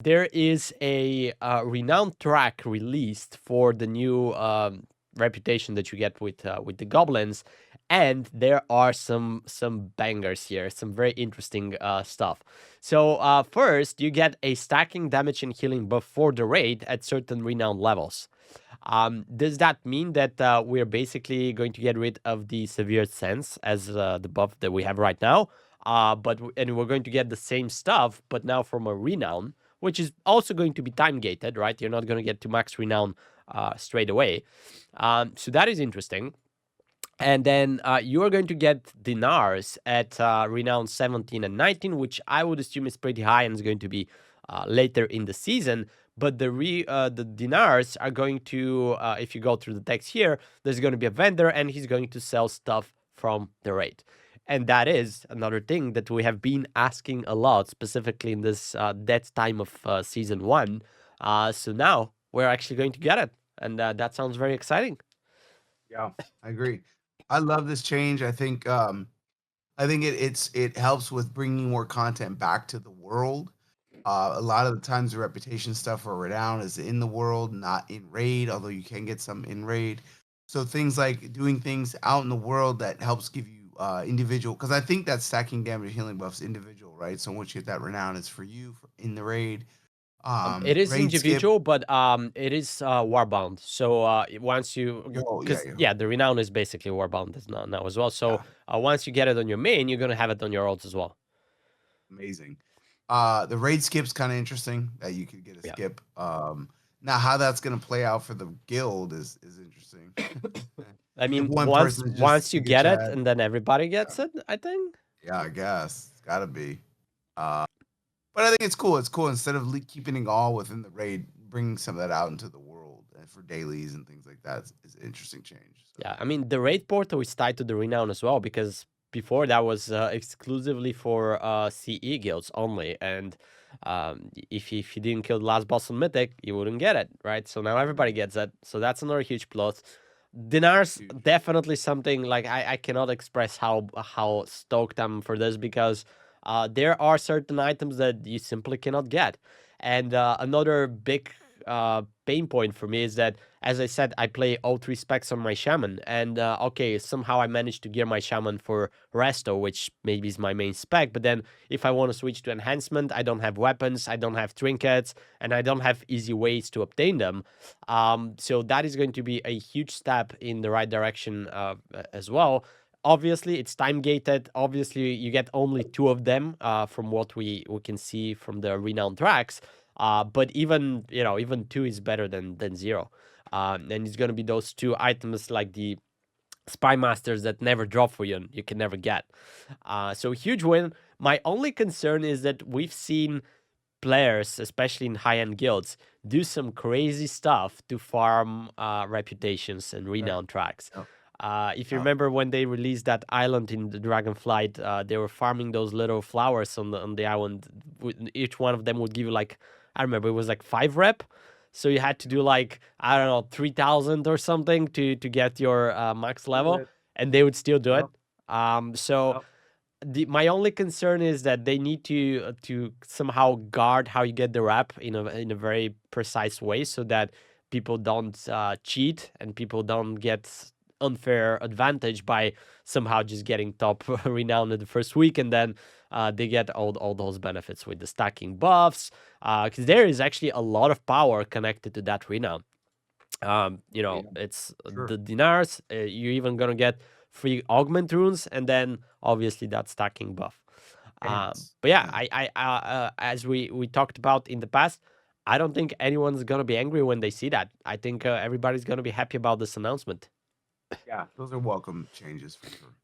There is a renown track released for the new reputation that you get with the goblins, and there are some bangers here, some very interesting stuff. So first, you get a stacking damage and healing buff for the raid at certain renown levels. Does that mean that we're basically going to get rid of the severe sense as the buff that we have right now? And we're going to get the same stuff, but now from a renown, which is also going to be time gated, right? You're not going to get to max renown straight away. So that is interesting. And then you are going to get dinars at renown 17 and 19, which I would assume is pretty high and is going to be later in the season. But the dinars are going to, if you go through the text here, there's going to be a vendor and he's going to sell stuff from the raid. And that is another thing that we have been asking a lot, specifically in this that time of season 1. So now we're actually going to get it. And that sounds very exciting. Yeah, I agree. I love this change. I think it helps with bringing more content back to the world. A lot of the times the reputation stuff for renown is in the world, not in raid, although you can get some in raid. So things like doing things out in the world that helps give you individual, because I think that stacking damage healing buffs individual, right? So once you get that renown, it's for you in the raid. It is Raid skip. individual, but it is warbound. So once you, Oh yeah, because yeah, yeah, the renown is basically warbound as now as well. So yeah. once you get it on your main, you're gonna have it on your ults as well. Amazing. The raid skip's kind of interesting that you could get a Yeah. skip. Now how that's gonna play out for the guild is interesting. I If mean, one once person just once you stick a get it, chat, and then everybody yeah, gets it, I think. yeah, I guess it's gotta be. Uh, but I think it's cool. It's cool instead of keeping it all within the raid, bringing some of that out into the world and for dailies and things like that is an interesting change. So Yeah, I mean the raid portal is tied to the renown as well because before that was exclusively for CE guilds only, and if you didn't kill the last boss on Mythic, you wouldn't get it, right? So now everybody gets it. So that's another huge plus. Dinars huge. definitely something like I cannot express how stoked I'm for this because there are certain items that you simply cannot get, and another big pain point for me is that, as I said, I play all 3 specs on my shaman, and okay, somehow I managed to gear my shaman for resto, which maybe is my main spec. But then, if I want to switch to enhancement, I don't have weapons, I don't have trinkets, and I don't have easy ways to obtain them. So that is going to be a huge step in the right direction as well. Obviously, it's time gated. Obviously, you get only 2 of them from what we can see from the renowned tracks. But even 2 is better than 0. And it's gonna be those 2 items like the spy masters that never drop for you and you can never get. So huge win. My only concern is that we've seen players, especially in high-end guilds, do some crazy stuff to farm reputations and Yeah. renown tracks. Yep. If you Yep. remember when they released that island in the Dragonflight, they were farming those little flowers on the island. Each one of them would give you like, I remember it was like 5 rep. So you had to do like, I don't know, 3,000 or something to get your max Do level, it. and they would still do it. Yep. So Yep. my only concern is that they need to somehow guard how you get the rep in a very precise way so that people don't cheat and people don't get unfair advantage by somehow just getting top renown in the first week, and then they get all those benefits with the stacking buffs, because there is actually a lot of power connected to that renown. Yeah. It's Sure. the dinars. You're even gonna get free augment runes, and then obviously that stacking buff. Dance. But yeah, Yeah. as we talked about in the past, I don't think anyone's gonna be angry when they see that. I think everybody's gonna be happy about this announcement. Yeah. Those are welcome changes for sure.